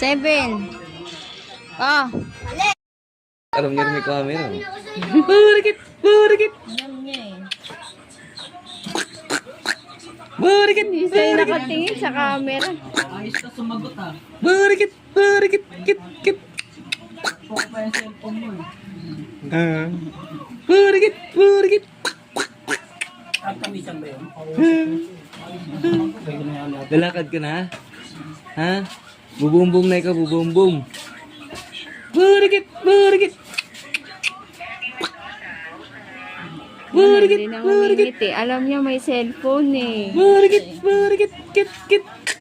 Seven. Oh. Alam niya rin may camera. Burikit! Burikit! Alam niya eh. Burikit! Hindi siya nakatingin sa camera. Ayos ka sumagot ah. Burikit! Burikit! Kit! Kit! Poke pa yung cellphone mo eh. Burikit! Burikit! At kamisan ba yun? Lalakad ka na? Ha? Bubumbong na ikaw, bubumbong. Burikit! Burikit! Hindi na ngumingit eh. Alam niya may cellphone eh. Burikit! Burikit! Kit! Kit!